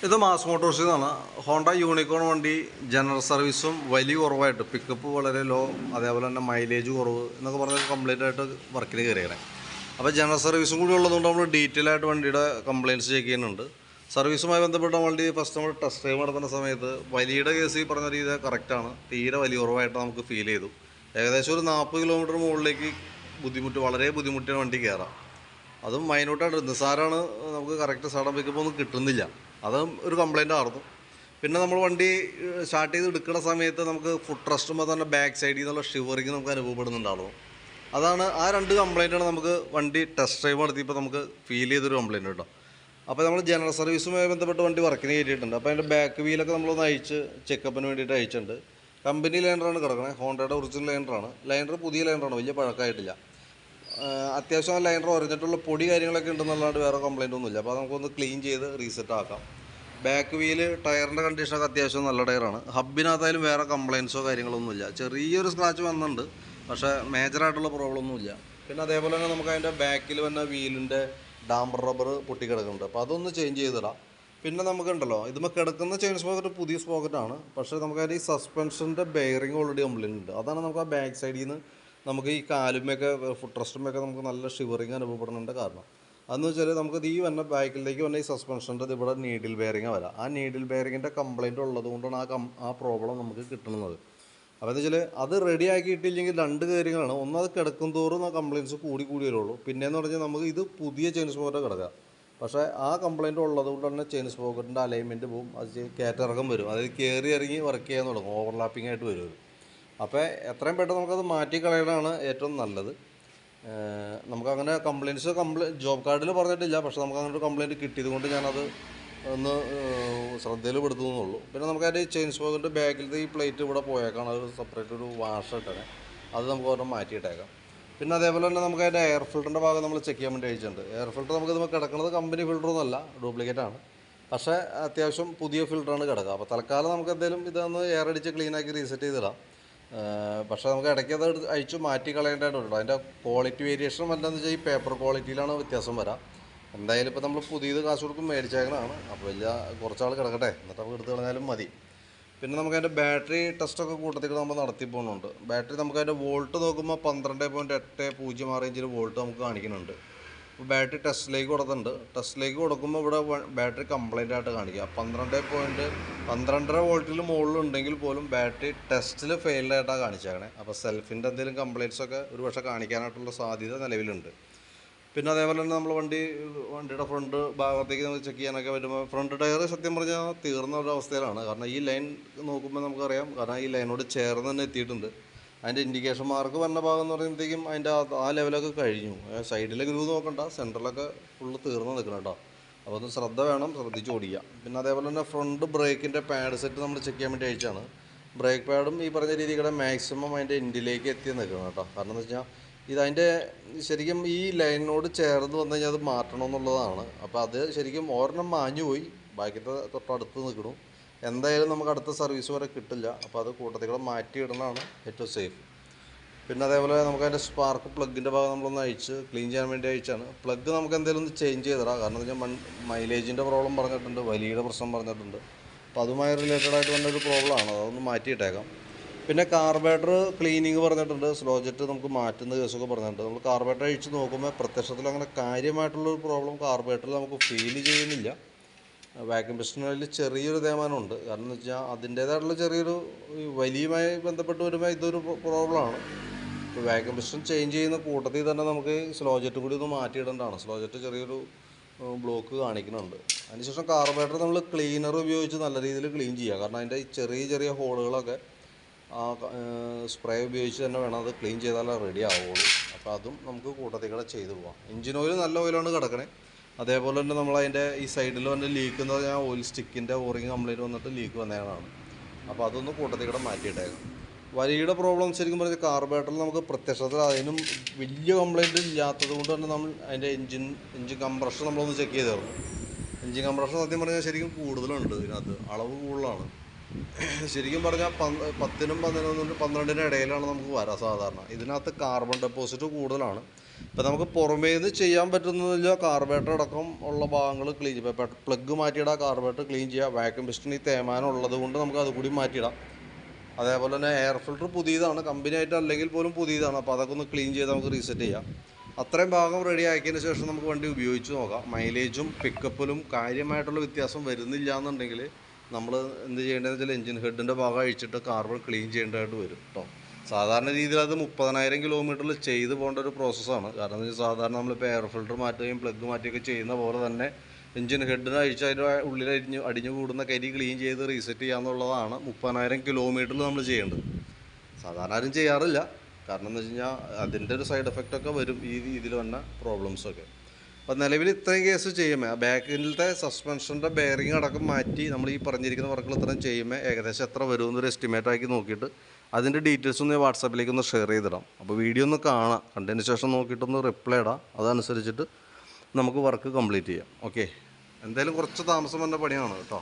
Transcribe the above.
ഇത് മാസ് മോട്ടോഴ്സിൽ നിന്നാണ്. Honda unicorn വണ്ടി ജനറൽ സർവീസും വലിയ കുറവായിട്ട്, പിക്കപ്പ് വളരെ ലോ, അതേപോലെ തന്നെ മൈലേജ് കുറവ് എന്നൊക്കെ പറഞ്ഞ് കംപ്ലീറ്റ് ആയിട്ട് വർക്കിന് കയറിയത്. അപ്പോൾ ജനറൽ സർവീസും കൂടി ഉള്ളതുകൊണ്ട് നമ്മൾ ഡീറ്റെയിൽ ആയിട്ട് വണ്ടിയുടെ കംപ്ലയിൻറ്റ്സ് ചെക്ക് ചെയ്യുന്നുണ്ട്. സർവീസുമായി ബന്ധപ്പെട്ട വണ്ടി ഫസ്റ്റ് നമ്മൾ ടെസ്റ്റ് ഡ്രൈവ് നടത്തുന്ന സമയത്ത് വലിയുടെ കേസ് ഈ പറഞ്ഞ രീതി കറക്റ്റാണ്. തീരെ വലിയ കുറവായിട്ട് നമുക്ക് ഫീൽ ചെയ്തു. ഏകദേശം ഒരു 40 കിലോമീറ്റർ മുകളിലേക്ക് വളരെ ബുദ്ധിമുട്ടിയാണ് വണ്ടി കയറാം. അതും മൈനൂട്ടായിട്ട് നിസ്സാരമാണ്. നമുക്ക് കറക്റ്റ് സഡൻ പിക്കപ്പ് ഒന്നും കിട്ടുന്നില്ല. അതും ഒരു കംപ്ലയിൻ്റ് ആയിരുന്നു. പിന്നെ നമ്മൾ വണ്ടി സ്റ്റാർട്ട് ചെയ്ത് എടുക്കുന്ന സമയത്ത് നമുക്ക് ഫുഡ് റെസ്റ്റുമ്പോൾ തന്നെ ബാക്ക് സൈഡിൽ നിന്നുള്ള ഷിവറിങ് നമുക്ക് അനുഭവപ്പെടുന്നുണ്ടായിരുന്നു. അതാണ് ആ രണ്ട് കംപ്ലയിൻ്റാണ് നമുക്ക് വണ്ടി ടെസ്റ്റ് ഡ്രൈവ് നടത്തിയപ്പോൾ നമുക്ക് ഫീൽ ചെയ്തൊരു കംപ്ലയിൻറ്റ് കേട്ടോ. അപ്പോൾ നമ്മൾ ജനറൽ സർവീസുമായി ബന്ധപ്പെട്ട് വണ്ടി വർക്കിന് കയറ്റിയിട്ടുണ്ട്. അപ്പോൾ അതിൻ്റെ ബാക്ക് വീലൊക്കെ നമ്മളൊന്ന് അയച്ച് ചെക്കപ്പിന് വേണ്ടിയിട്ട് അയച്ചിട്ടുണ്ട്. കമ്പനി ലൈനറാണ് കിടക്കണേ, ഹോണ്ടയുടെ ഒറിജിനൽ ലൈനറാണ്. ലൈനർ പുതിയ ലൈനറാണ്, വലിയ പഴക്കമായിട്ടില്ല. അത്യാവശ്യം ആ ലൈനർ ഉറഞ്ഞിട്ടുള്ള പൊടി കാര്യങ്ങളൊക്കെ ഉണ്ടെന്നല്ലാണ്ട് വേറെ കംപ്ലയിൻ്റ് ഒന്നുമില്ല. അപ്പോൾ നമുക്കൊന്ന് ക്ലീൻ ചെയ്ത് റീസെറ്റ് ആക്കാം. ബാക്ക് വീല് ടയറിൻ്റെ കണ്ടീഷനൊക്കെ അത്യാവശ്യം നല്ല ടയറാണ്. ഹബിനകത്തായാലും വേറെ കംപ്ലയിൻസോ കാര്യങ്ങളൊന്നുമില്ല. ചെറിയൊരു സ്ക്രാച്ച് വന്നിട്ടുണ്ട്, പക്ഷേ മേജറായിട്ടുള്ള പ്രോബ്ലം ഒന്നുമില്ല. പിന്നെ അതേപോലെ തന്നെ നമുക്ക് അതിൻ്റെ ബാക്കിൽ വന്ന വീലിൻ്റെ ഡാംബർ റബ്ബർ പൊട്ടിക്കിടക്കുന്നുണ്ട്. അപ്പോൾ അതൊന്ന് ചേഞ്ച് ചെയ്തിടാം. പിന്നെ നമുക്കുണ്ടല്ലോ, ഇതുമ്പോൾ കിടക്കുന്ന ചെയിൻ സ്പോക്കറ്റ് പുതിയ സ്പോക്കറ്റാണ്, പക്ഷേ നമുക്കതിൽ ഈ സസ്പെൻഷൻ്റെ ബെയറിങ് ഓൾറെഡി കംപ്ലയിൻ്റ് ഉണ്ട്. അതാണ് നമുക്ക് ആ ബാക്ക് സൈഡിൽ നിന്ന് നമുക്ക് ഈ കാലുമൊക്കെ ഫുഡ് റെസ്റ്റുമൊക്കെ നമുക്ക് നല്ല ഷിവറിങ് അനുഭവപ്പെടുന്നതിൻ്റെ കാരണം. അതെന്ന് വെച്ചാൽ നമുക്ക് ഈ വന്ന ബാക്കിലേക്ക് വന്ന ഈ സസ്പെൻഷൻ്റെ ഇവിടെ നീഡിൽ ബെയറിങ് വരാം. ആ നീഡിൽ ബെയറിങ്ങിൻ്റെ കംപ്ലയിൻ്റ് ഉള്ളത് കൊണ്ടാണ് ആ പ്രോബ്ലം നമുക്ക് കിട്ടുന്നത്. അപ്പോൾ എന്ന് വെച്ചാൽ അത് റെഡി ആക്കിയിട്ടില്ലെങ്കിൽ രണ്ട് കാര്യങ്ങളാണ്. ഒന്ന്, അത് കിടക്കും തോറും ആ കംപ്ലയിൻറ്റ്സ് കൂടി വരുള്ളൂ. പിന്നെയെന്ന് പറഞ്ഞാൽ നമുക്ക് ഇത് പുതിയ ചെയിൻ സ്പോക്കറ്റ് കിടക്കുക, പക്ഷേ ആ കംപ്ലയിൻ്റ് ഉള്ളത് കൊണ്ട് തന്നെ ചെയിൻ സ്പോക്കറ്റിൻ്റെ അലൈൻമെൻറ്റ് പോവും, അത് കയറ്റിറക്കം വരും, അതായത് കയറി ഇറങ്ങി വർക്ക് ചെയ്യാൻ തുടങ്ങും, ഓവർലാപ്പിംഗ് ആയിട്ട് വരും. അപ്പോൾ എത്രയും പെട്ടെന്ന് നമുക്കത് മാറ്റിക്കളയലാണ് ഏറ്റവും നല്ലത്. നമുക്കങ്ങനെ ജോബ് കാർഡിൽ പറഞ്ഞിട്ടില്ല, പക്ഷേ നമുക്ക് അങ്ങനെ ഒരു കംപ്ലയിൻറ്റ് കിട്ടിയത് കൊണ്ട് ഞാനത് ഒന്ന് ശ്രദ്ധയിൽ പെടുത്തുന്നുള്ളൂ. പിന്നെ നമുക്കതിൻ്റെ ചെയിൻ സ്പോക്കറ്റ് ബാക്കിലത്തെ ഈ പ്ലേറ്റ് ഇവിടെ പോയേക്കാണ്, അത് സെപ്പറേറ്റ് ഒരു വാഷ് ഇട്ടേ, അത് നമുക്ക് ഒരെണ്ണം മാറ്റിയിട്ടേക്കാം. പിന്നെ അതേപോലെ തന്നെ നമുക്ക് അതിൻ്റെ എയർ ഫിൽറ്ററിൻ്റെ ഭാഗം നമ്മൾ ചെക്ക് ചെയ്യാൻ വേണ്ടി അയച്ചിട്ടുണ്ട്. എയർ ഫിൽറ്റർ നമുക്ക് ഇത് കിടക്കുന്നത് കമ്പനി ഫിൽറ്ററൊന്നുമല്ല, ഡ്യൂപ്ലിക്കേറ്റാണ്. പക്ഷേ അത്യാവശ്യം പുതിയ ഫിൽറ്ററാണ് കിടക്കുക. അപ്പോൾ തൽക്കാലം നമുക്ക് എന്തെങ്കിലും ഇതൊന്ന് എയർ അടിച്ച് ക്ലീനാക്കി റീസെറ്റ് ചെയ്തിടാം. പക്ഷേ നമുക്ക് ഇടയ്ക്ക് അത് അഴിച്ച് മാറ്റി കളയേണ്ടതായിട്ടുണ്ട്. അതിൻ്റെ ക്വാളിറ്റി വേരിയേഷൻ എന്താണെന്ന് വെച്ചാൽ ഈ പേപ്പർ ക്വാളിറ്റിയിലാണ് വ്യത്യാസം വരാം. എന്തായാലും ഇപ്പോൾ നമ്മൾ പുതിയത് കാശ് കൊടുക്കും മേടിച്ചേക്കണതാണ്. അപ്പോൾ വലിയ കുറച്ചാൾ കിടക്കട്ടെ, എന്നിട്ട് നമുക്ക് എടുത്ത് കളഞ്ഞാലും മതി. പിന്നെ നമുക്ക് അതിൻ്റെ ബാറ്ററി ടെസ്റ്റൊക്കെ കൂട്ടത്തിൽ നമ്മൾ നടത്തി പോകുന്നുണ്ട്. ബാറ്ററി നമുക്ക് അതിൻ്റെ വോൾട്ട് നോക്കുമ്പോൾ 12.806 ഇഞ്ചിൽ വോൾട്ട് നമുക്ക് കാണിക്കുന്നുണ്ട്. അപ്പോൾ ബാറ്ററി ടെസ്റ്റിലേക്ക് കൊടുത്തിട്ടുണ്ട്. ടെസ്റ്റിലേക്ക് കൊടുക്കുമ്പോൾ ഇവിടെ ബാറ്ററി കംപ്ലൈൻ്റ് ആയിട്ട് കാണിക്കുക. 12.5 വോൾട്ടിൽ മുകളിലുണ്ടെങ്കിൽ പോലും ബാറ്ററി ടെസ്റ്റിൽ ഫെയിൽഡായിട്ടാണ് കാണിച്ചേക്കണേ. അപ്പോൾ സെൽഫിൻ്റെ എന്തെങ്കിലും കംപ്ലയിൻറ്റ്സൊക്കെ ഒരു പക്ഷേ കാണിക്കാനായിട്ടുള്ള സാധ്യത നിലവിലുണ്ട്. പിന്നെ അതേപോലെ തന്നെ നമ്മൾ വണ്ടിയുടെ ഫ്രണ്ട് ഭാഗത്തേക്ക് നമ്മൾ ചെക്ക് ചെയ്യാനൊക്കെ വരുമ്പോൾ ഫ്രണ്ട് ടയർ സത്യം പറഞ്ഞാൽ തീർന്ന ഒരു അവസ്ഥയിലാണ്. കാരണം ഈ ലൈൻ നോക്കുമ്പോൾ നമുക്കറിയാം, കാരണം ഈ ലൈനോട് ചേർന്ന് തന്നെ എത്തിയിട്ടുണ്ട്. അതിൻ്റെ ഇൻഡിക്കേഷൻ മാർക്ക് വന്ന ഭാഗം എന്ന് പറയുമ്പോഴത്തേക്കും അതിൻ്റെ ആ ലെവലൊക്കെ കഴിഞ്ഞു. സൈഡിലെ ഗ്രൂ നോക്കണ്ട, സെൻറ്ററിലൊക്കെ ഫുള്ള് തീർന്ന് നിൽക്കണം കേട്ടോ. അപ്പോൾ ഒന്ന് ശ്രദ്ധിച്ച് ഓടിക്കുക. പിന്നെ അതേപോലെ തന്നെ ഫ്രണ്ട് ബ്രേക്കിൻ്റെ പാഡ് സെറ്റ് നമ്മൾ ചെക്ക് ചെയ്യാൻ വേണ്ടി അയച്ചാണ്. ബ്രേക്ക് പാഡും ഈ പറഞ്ഞ രീതിയുടെ മാക്സിമം അതിൻ്റെ എൻഡിലേക്ക് എത്തി നിൽക്കണം കേട്ടോ. കാരണം എന്ന് വെച്ചാൽ ഇതതിൻ്റെ ശരിക്കും ഈ ലൈനിനോട് ചേർന്ന് വന്നു കഴിഞ്ഞാൽ അത് മാറ്റണം എന്നുള്ളതാണ്. അപ്പോൾ അത് ശരിക്കും ഒരെണ്ണം മാഞ്ഞു പോയി, ബാക്കിയത്തെ തൊട്ടടുത്ത് നിൽക്കണം. എന്തായാലും നമുക്ക് അടുത്ത സർവീസ് വരെ കിട്ടില്ല. അപ്പോൾ അത് കൂട്ടത്തിലൂടെ മാറ്റിയിടുന്നതാണ് ഏറ്റവും സേഫ്. പിന്നെ അതേപോലെ നമുക്ക് അതിൻ്റെ സ്പാർക്ക് പ്ലഗിൻ്റെ ഭാഗം നമ്മളൊന്ന് അയച്ച് ക്ലീൻ ചെയ്യാൻ വേണ്ടി അയച്ചാണ്. പ്ലഗ് നമുക്ക് എന്തെങ്കിലും ഒന്ന് ചേഞ്ച് ചെയ്തിടാം. കാരണം എന്ന് വെച്ചാൽ മൈലേജിൻ്റെ പ്രോബ്ലം പറഞ്ഞിട്ടുണ്ട്, വലിയുടെ പ്രശ്നം പറഞ്ഞിട്ടുണ്ട്. അപ്പോൾ അതുമായി റിലേറ്റഡായിട്ട് വന്നൊരു പ്രോബ്ലമാണ്, അതൊന്ന് മാറ്റിയിട്ടേക്കാം. പിന്നെ കാർബറേറ്റർ ക്ലീനിങ് പറഞ്ഞിട്ടുണ്ട്, സ്ലോ ജെറ്റ് നമുക്ക് മാറ്റുന്ന കേസൊക്കെ പറഞ്ഞിട്ടുണ്ട്. നമ്മൾ കാർബറേറ്റർ അഴിച്ച് നോക്കുമ്പോൾ പ്രത്യക്ഷത്തിൽ അങ്ങനെ കാര്യമായിട്ടുള്ളൊരു പ്രോബ്ലം കാർബറേറ്ററിൽ നമുക്ക് ഫീൽ ചെയ്യുന്നില്ല. വാക്യൂം പിസ്റ്റണിൽ ചെറിയൊരു തേയ്മാനമുണ്ട്. കാരണം എന്ന് വെച്ചാൽ അതിൻ്റേതായിട്ടുള്ള ചെറിയൊരു വലിയുമായി ബന്ധപ്പെട്ട് വരുമ്പോൾ ഇതൊരു പ്രോബ്ലമാണ്. ഇപ്പോൾ വാക്യൂം പിസ്റ്റൺ ചേഞ്ച് ചെയ്യുന്ന കൂട്ടത്തിൽ തന്നെ നമുക്ക് സ്ലോ ജെറ്റും കൂടി ഒന്ന് മാറ്റിയിടേണ്ടതാണ്. സ്ലോ ജെറ്റ് ചെറിയൊരു ബ്ലോക്ക് കാണിക്കുന്നുണ്ട്. അതിനുശേഷം കാർബറേറ്റർ നമ്മൾ ക്ലീനർ ഉപയോഗിച്ച് നല്ല രീതിയിൽ ക്ലീൻ ചെയ്യുക. കാരണം അതിൻ്റെ ചെറിയ ഹോളുകളൊക്കെ ആ സ്പ്രേ ഉപയോഗിച്ച് തന്നെ വേണം അത് ക്ലീൻ ചെയ്താലേ റെഡി ആവുള്ളൂ. അപ്പോൾ അതും നമുക്ക് കൂട്ടത്തിൽ കൂടെ ചെയ്തു പോകാം. എഞ്ചിൻ ഓയിൽ നല്ല ഓയിലാണ് കിടക്കണേ. അതേപോലെ തന്നെ നമ്മളതിൻ്റെ ഈ സൈഡിൽ വന്ന് ലീക്ക് എന്ന് പറഞ്ഞാൽ ഓയിൽ സ്റ്റിക്കിൻ്റെ ഓറിങ് കംപ്ലൈൻറ്റ് വന്നിട്ട് ലീക്ക് വന്നതാണ്. അപ്പോൾ അതൊന്ന് കൂട്ടത്തിൽ കൂടെ മാറ്റിയിട്ടേക്കാം. വലിയുടെ പ്രോബ്ലം ശരിക്കും പറഞ്ഞാൽ കാർബറേറ്ററിൽ നമുക്ക് പ്രത്യക്ഷത്തിൽ അതിനും വലിയ കംപ്ലൈൻറ്റ് ഇല്ലാത്തത് കൊണ്ട് തന്നെ നമ്മൾ അതിൻ്റെ എഞ്ചിൻ കംപ്രഷൻ നമ്മളൊന്ന് ചെക്ക് ചെയ്തായിരുന്നു. എഞ്ചിൻ കംപ്രഷൻ സത്യം പറഞ്ഞാൽ ശരിക്കും കൂടുതലുണ്ട്, ഇതിനകത്ത് അളവ് കൂടുതലാണ്. ശരിക്കും പറഞ്ഞാൽ 10-നും 11-നും 12-നും ഇടയിലാണ് നമുക്ക് വരാം സാധാരണ. ഇതിനകത്ത് കാർബൺ ഡെപ്പോസിറ്റ് കൂടുതലാണ്. ഇപ്പോൾ നമുക്ക് പുറമേ നിന്ന് ചെയ്യാൻ പറ്റുന്നില്ല. കാർബറേറ്റർ അടക്കം ഉള്ള ഭാഗങ്ങൾ ക്ലീൻ ചെയ്യുക. പ്ലഗ് മാറ്റിയിടാം, കാർബറേറ്റർ ക്ലീൻ ചെയ്യുക. വാക്യൂം പിസ്റ്റൺ ഈ തേയ്മാനം ഉള്ളത് കൊണ്ട് നമുക്ക് അതുകൂടി മാറ്റിയിടാം. അതേപോലെ തന്നെ എയർ ഫിൽറ്റർ പുതിയതാണ്, കമ്പനി ആയിട്ട് അല്ലെങ്കിൽ പോലും പുതിയതാണ്. അപ്പോൾ അതൊക്കെ ഒന്ന് ക്ലീൻ ചെയ്ത് നമുക്ക് റീസെറ്റ് ചെയ്യാം. അത്രയും ഭാഗം റെഡി ആക്കിയതിന് ശേഷം നമുക്ക് വണ്ടി ഉപയോഗിച്ച് നോക്കാം. മൈലേജും പിക്കപ്പിലും കാര്യമായിട്ടുള്ള വ്യത്യാസം വരുന്നില്ല എന്നുണ്ടെങ്കിൽ നമ്മൾ എന്ത് ചെയ്യേണ്ടതെന്ന് വെച്ചാൽ എഞ്ചിൻ ഹെഡിൻ്റെ ഭാഗം അഴിച്ചിട്ട് കാർബൺ ക്ലീൻ ചെയ്യേണ്ടതായിട്ട് വരും കേട്ടോ. സാധാരണ രീതിയിൽ അത് 30,000 കിലോമീറ്ററിൽ ചെയ്ത് പോകേണ്ട ഒരു പ്രോസസ്സാണ്. കാരണം എന്താ വെച്ചാൽ സാധാരണ നമ്മളിപ്പോൾ എയർ ഫിൽറ്റർ മാറ്റുകയും പ്ലഗ് മാറ്റുകയൊക്കെ ചെയ്യുന്ന പോലെ തന്നെ എഞ്ചിൻ ഹെഡിന് അഴിച്ച് അതിൻ്റെ ഉള്ളിൽ അടിഞ്ഞു കൂടുന്ന കരി ക്ലീൻ ചെയ്ത് റീസെറ്റ് ചെയ്യാന്നുള്ളതാണ് 30,000 കിലോമീറ്ററിൽ നമ്മൾ ചെയ്യേണ്ടത്. സാധാരണ ആരും ചെയ്യാറില്ല. കാരണം എന്ന് വെച്ച് കഴിഞ്ഞാൽ അതിൻ്റെ ഒരു സൈഡ് എഫക്റ്റൊക്കെ വരും ഈ രീതിയിൽ വന്ന പ്രോബ്ലംസൊക്കെ. അപ്പോൾ നിലവിൽ ഇത്രയും കേസ് ചെയ്യുമ്പോൾ ബാക്കിലത്തെ സസ്പെൻഷൻ്റെ ബെയറിംഗ് അടക്കം മാറ്റി നമ്മൾ ഈ പറഞ്ഞിരിക്കുന്ന വർക്കുകൾ ഇത്രയും ചെയ്യുമ്പോൾ ഏകദേശം എത്ര വരുമെന്നൊരു എസ്റ്റിമേറ്റ് ആക്കി നോക്കിയിട്ട് അതിൻ്റെ ഡീറ്റെയിൽസ് ഒന്ന് വാട്സാപ്പിലേക്ക് ഒന്ന് ഷെയർ ചെയ്തിടാം. അപ്പോൾ വീഡിയോ ഒന്ന് കാണാം, കണ്ടതിന് ശേഷം നോക്കിയിട്ടൊന്ന് റിപ്ലൈ ഇടാം. അതനുസരിച്ചിട്ട് നമുക്ക് വർക്ക് കംപ്ലീറ്റ് ചെയ്യാം. ഓക്കെ, എന്തായാലും കുറച്ച് താമസം വന്ന പണിയാണ് കേട്ടോ.